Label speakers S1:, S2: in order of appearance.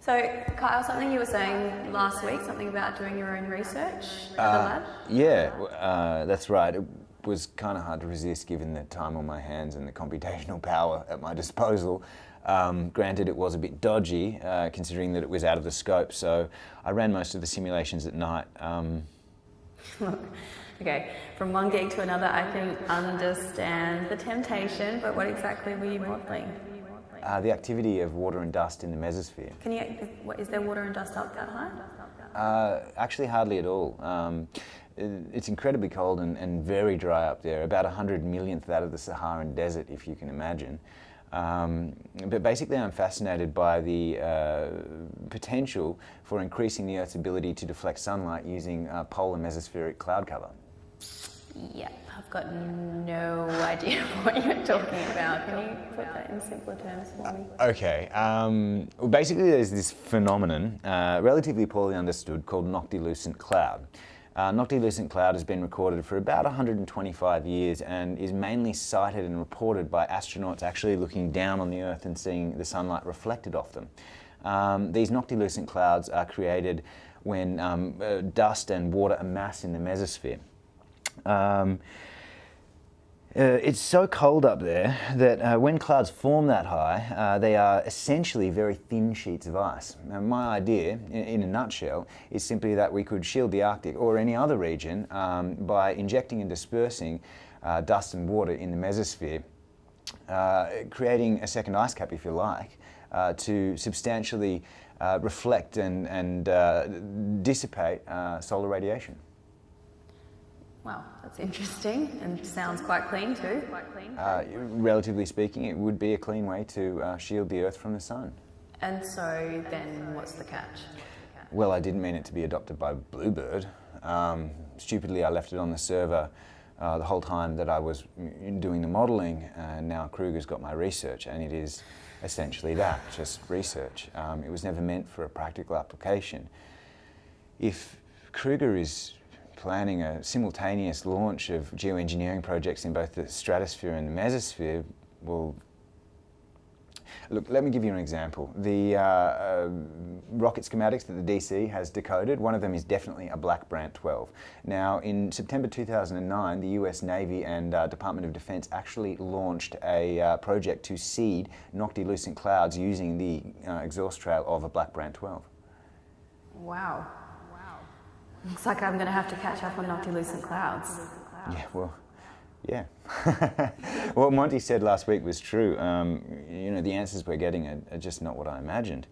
S1: So, Kyle, something you were saying last week, something about doing your own research at the lab?
S2: Yeah, that's right. It was kind of hard to resist given the time on my hands and the computational power at my disposal. Granted, it was a bit dodgy, considering that it was out of the scope, so I ran most of the simulations at night.
S1: Look, okay, from one gig to another, I can understand the temptation, but what exactly were you modelling?
S2: The activity of water and dust in the mesosphere.
S1: Is there water and dust up that high?
S2: Actually, hardly at all. It's incredibly cold and very dry up there, about 100 millionth that of the Saharan desert, if you can imagine. But basically, I'm fascinated by the potential for increasing the Earth's ability to deflect sunlight using polar mesospheric cloud cover.
S1: Yep, I've got no idea what you're talking about. Can you put that in simpler terms for me?
S2: Okay, well, basically there's this phenomenon, relatively poorly understood, called Noctilucent cloud. Noctilucent cloud has been recorded for about 125 years and is mainly cited and reported by astronauts actually looking down on the Earth and seeing the sunlight reflected off them. These Noctilucent clouds are created when dust and water amass in the mesosphere. It's so cold up there that when clouds form that high, they are essentially very thin sheets of ice. Now, my idea, in a nutshell, is simply that we could shield the Arctic or any other region by injecting and dispersing dust and water in the mesosphere, creating a second ice cap, if you like, to substantially reflect and dissipate solar radiation.
S1: Wow, that's interesting and sounds quite clean too.
S2: Relatively speaking, it would be a clean way to shield the Earth from the sun.
S1: And so then what's the catch?
S2: Well, I didn't mean it to be adopted by Bluebird. Stupidly, I left it on the server the whole time that I was doing the modelling, and now Kruger's got my research, and it is essentially that, just research. It was never meant for a practical application. If Kruger is planning a simultaneous launch of geoengineering projects in both the stratosphere and the mesosphere, well, look, let me give you an example. The rocket schematics that the DC has decoded, one of them is definitely a black Brandt 12. Now, in September 2009, the US Navy and Department of Defense actually launched a project to seed Noctilucent clouds using the exhaust trail of a black Brandt 12.
S1: Wow. Looks like I'm going to have to catch up on Noctilucent clouds.
S2: Yeah, well, yeah. What Monty said last week was true. The answers we're getting are just not what I imagined.